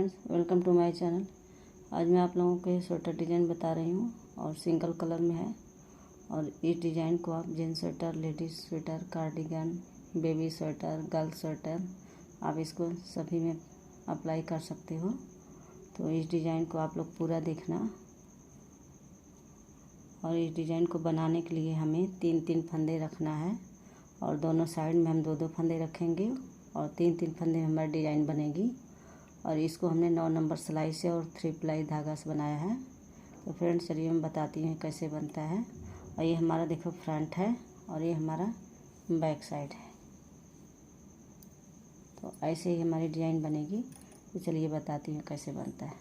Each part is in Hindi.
Friends, welcome to my channel. आज मैं आप लोगों को स्वेटर डिज़ाइन बता रही हूँ और सिंगल कलर में है। और इस डिज़ाइन को आप gents sweater, ladies sweater, cardigan, baby sweater, girl sweater, आप इसको सभी में अप्लाई कर सकते हो। तो इस डिज़ाइन को आप लोग पूरा देखना। और इस डिज़ाइन को बनाने के लिए हमें 3-3 फंदे रखना है और दोनों साइड में हम 2-2 फंदे रखेंगे और 3-3 फंदे में हमारी डिज़ाइन बनेगी। और इसको हमने 9 नंबर सिलाई से और 3 प्लाई धागा से बनाया है। तो फ्रेंड्स चलिए मैं बताती हूँ कैसे बनता है। और ये हमारा देखो फ्रंट है और ये हमारा बैक साइड है। तो ऐसे ही हमारी डिज़ाइन बनेगी। तो चलिए बताती हूँ कैसे बनता है।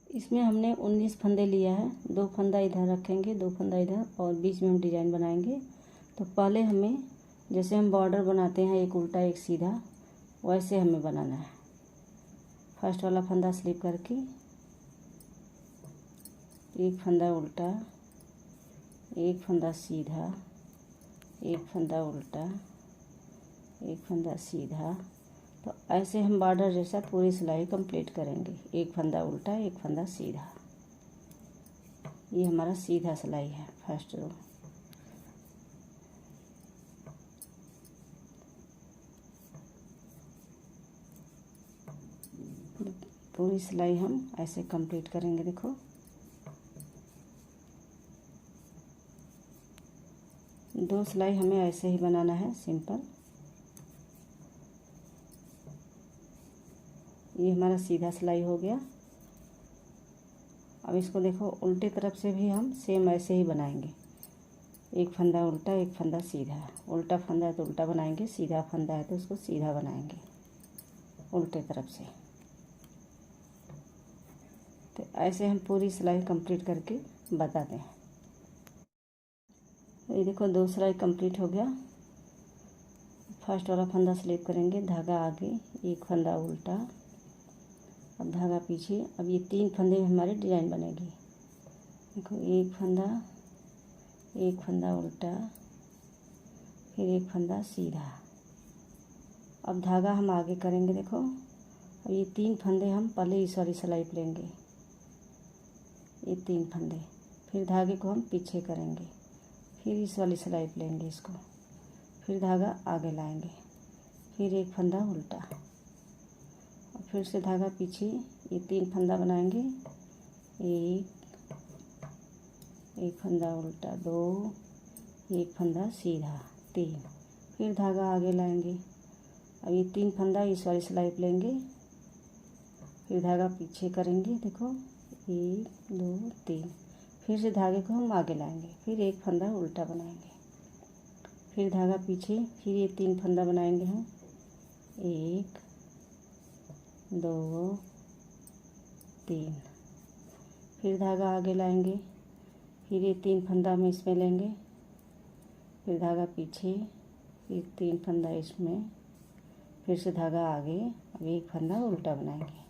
इसमें हमने 19 फंदे लिया है। 2 फंदा इधर रखेंगे, 2 फंदा इधर, और बीच में हम डिज़ाइन बनाएंगे। तो पहले हमें जैसे हम बॉर्डर बनाते हैं, एक उल्टा एक सीधा, वैसे हमें बनाना है। फर्स्ट वाला फंदा स्लिप करके एक फंदा उल्टा, एक फंदा सीधा, एक फंदा उल्टा, एक फंदा सीधा। तो ऐसे हम बॉर्डर जैसा पूरी सिलाई कंप्लीट करेंगे। एक फंदा उल्टा, एक फंदा सीधा। ये हमारा सीधा सिलाई है फर्स्ट रो। पूरी सिलाई हम ऐसे कंप्लीट करेंगे। देखो 2 सिलाई हमें ऐसे ही बनाना है, सिंपल। ये हमारा सीधा सिलाई हो गया। अब इसको देखो उल्टी तरफ से भी हम सेम ऐसे ही बनाएंगे। एक फंदा उल्टा, एक फंदा सीधा। उल्टा फंदा है तो उल्टा बनाएंगे, सीधा फंदा है तो उसको सीधा बनाएंगे उल्टे तरफ से। तो ऐसे हम पूरी सिलाई कंप्लीट करके बताते हैं। ये देखो 2 सिलाई कंप्लीट हो गया। फर्स्ट वाला फंदा स्लिप करेंगे, धागा आगे, एक फंदा उल्टा, अब धागा पीछे। अब ये 3 फंदे में हमारी डिज़ाइन बनेगी। देखो एक फंदा उल्टा, फिर एक फंदा सीधा। अब धागा हम आगे करेंगे। देखो अब ये 3 फंदे हम पहले इस वाली सिलाई पे लेंगे, ये 3 फंदे, फिर धागे को हम पीछे करेंगे, फिर इस वाली सिलाई पे लेंगे इसको, फिर धागा आगे लाएंगे, फिर एक फंदा उल्टा, और फिर से धागा पीछे। ये 3 फंदा बनाएंगे, एक फंदा उल्टा, 2, एक फंदा सीधा, 3, फिर धागा आगे लाएंगे। अब ये 3 फंदा इस वाली सिलाई पे लेंगे, फिर धागा पीछे करेंगे। देखो 1, 2, 3, फिर से धागे को हम आगे लाएंगे, फिर एक फंदा उल्टा बनाएंगे, फिर धागा पीछे, फिर ये 3 फंदा बनाएंगे हम, 1, 2, 3, फिर धागा आगे लाएंगे, फिर ये 3 फंदा हम इसमें लेंगे, फिर धागा पीछे, फिर 3 फंदा इसमें, फिर से धागा आगे, अब एक फंदा उल्टा बनाएंगे।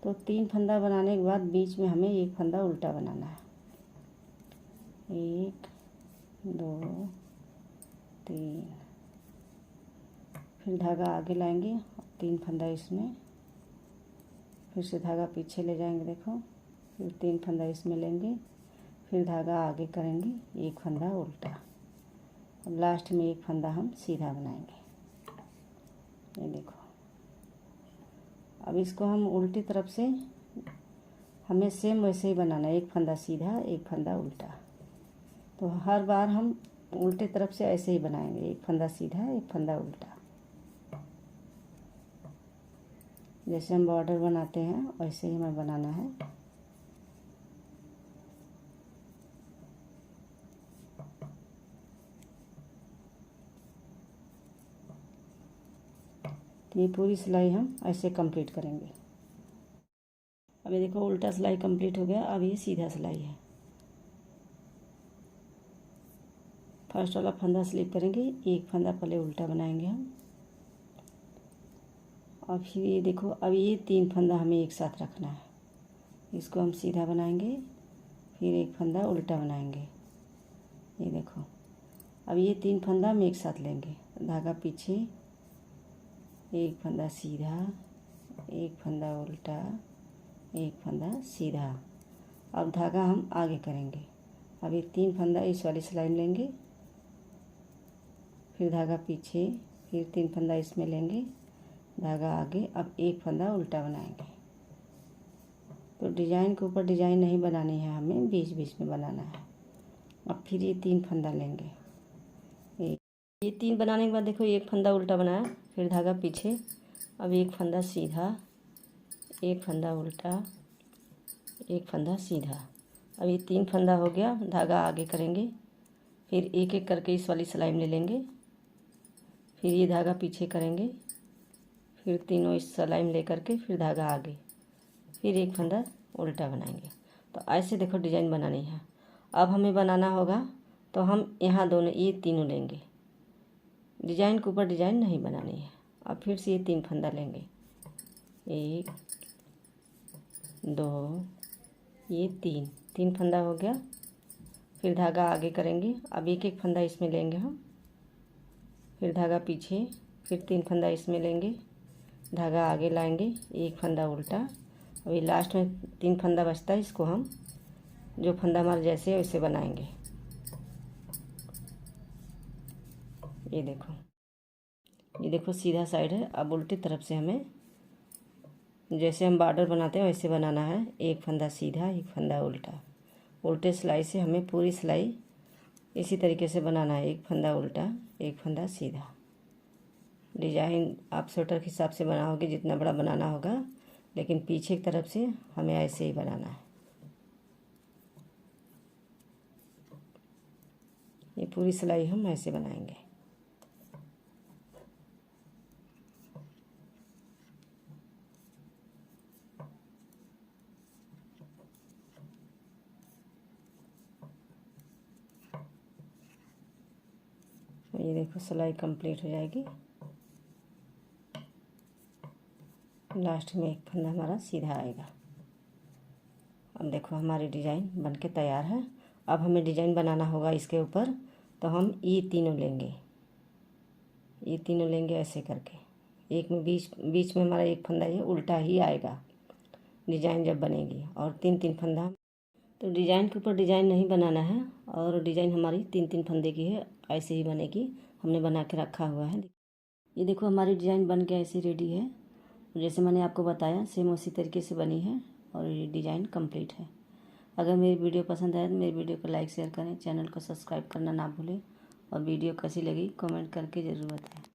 तो 3 फंदा बनाने के बाद बीच में हमें एक फंदा उल्टा बनाना है। 1, 2, 3, फिर धागा आगे लाएंगे, 3 फंदा इसमें, फिर से धागा पीछे ले जाएंगे। देखो फिर 3 फंदा इसमें लेंगे, फिर धागा आगे करेंगे, एक फंदा उल्टा, और लास्ट में एक फंदा हम सीधा बनाएंगे। ये देखो अब इसको हम उल्टी तरफ से हमें सेम वैसे ही बनाना है, एक फंदा सीधा, एक फंदा उल्टा। तो हर बार हम उल्टे तरफ से ऐसे ही बनाएंगे, एक फंदा सीधा, एक फंदा उल्टा। जैसे हम बॉर्डर बनाते हैं वैसे ही हमें बनाना है। तो ये पूरी सिलाई हम ऐसे कंप्लीट करेंगे। अब ये देखो उल्टा सिलाई कंप्लीट हो गया। अब ये सीधा सिलाई है। फर्स्ट वाला फंदा स्लिप करेंगे, एक फंदा पहले उल्टा बनाएंगे हम, और फिर ये देखो अब ये 3 फंदा हमें एक साथ रखना है। इसको हम सीधा बनाएंगे, फिर एक फंदा उल्टा बनाएंगे। ये देखो अब ये 3 फंदा हम एक साथ लेंगे, धागा पीछे, एक फंदा सीधा, एक फंदा उल्टा, एक फंदा सीधा। अब धागा हम आगे करेंगे। अब ये 3 फंदा इस वाली सिलाई में लेंगे, फिर धागा पीछे, फिर 3 फंदा इसमें लेंगे, धागा आगे। अब एक फंदा उल्टा बनाएंगे। तो डिजाइन के ऊपर डिजाइन नहीं बनानी है, हमें बीच बीच में बनाना है। अब फिर ये 3 फंदा लेंगे। ये 3 बनाने के बाद देखो एक फंदा उल्टा बनाया, फिर धागा पीछे, अब एक फंदा सीधा, एक फंदा उल्टा, एक फंदा सीधा। अब ये 3 फंदा हो गया, धागा आगे करेंगे, फिर एक एक करके इस वाली सिलाई में ले लेंगे, फिर ये धागा पीछे करेंगे, फिर तीनों इस सिलाई में ले करके फिर धागा आगे, फिर एक फंदा उल्टा बनाएंगे। तो ऐसे देखो डिजाइन बनानी है। अब हमें बनाना होगा तो हम यहाँ दोनों ये तीनों लेंगे, डिजाइन के ऊपर डिजाइन नहीं बनानी है। अब फिर से ये 3 फंदा लेंगे, 1 2, ये 3 फंदा हो गया, फिर धागा आगे करेंगे। अब एक एक फंदा इसमें लेंगे हम, फिर धागा पीछे, फिर 3 फंदा इसमें लेंगे, धागा आगे लाएंगे, एक फंदा उल्टा। अभी लास्ट में 3 फंदा बचता है, इसको हम जो फंदा हमारे जैसे है वैसे बनाएंगे। ये देखो सीधा साइड है। अब उल्टी तरफ से हमें जैसे हम बॉर्डर बनाते हैं वैसे बनाना है। एक फंदा सीधा, एक फंदा उल्टा। उल्टे सिलाई से हमें पूरी सिलाई इसी तरीके से बनाना है, एक फंदा उल्टा, एक फंदा सीधा। डिजाइन आप स्वेटर के हिसाब से बनाओगे, जितना बड़ा बनाना होगा, लेकिन पीछे की तरफ से हमें ऐसे ही बनाना है। ये पूरी सिलाई हम ऐसे बनाएंगे। ये देखो सिलाई कंप्लीट हो जाएगी। लास्ट में एक फंदा हमारा सीधा आएगा। अब देखो हमारी डिजाइन बनके तैयार है। अब हमें डिजाइन बनाना होगा इसके ऊपर, तो हम ये तीनों लेंगे, ये तीनों लेंगे ऐसे करके। एक में बीच में हमारा एक फंदा ये उल्टा ही आएगा डिजाइन जब बनेगी, और 3 फंदा। तो डिजाइन के ऊपर डिजाइन नहीं बनाना है, और डिजाइन हमारी 3 फंदे की है, ऐसे ही बनेगी। हमने बना के रखा हुआ है। ये देखो हमारी डिजाइन बन के ऐसे रेडी है, जैसे मैंने आपको बताया सेम उसी तरीके से बनी है, और ये डिजाइन कंप्लीट है। अगर मेरी वीडियो पसंद आए तो मेरी वीडियो को लाइक शेयर करें, चैनल को सब्सक्राइब करना ना भूलें, और वीडियो कैसी लगी कमेंट करके ज़रूर बताएं।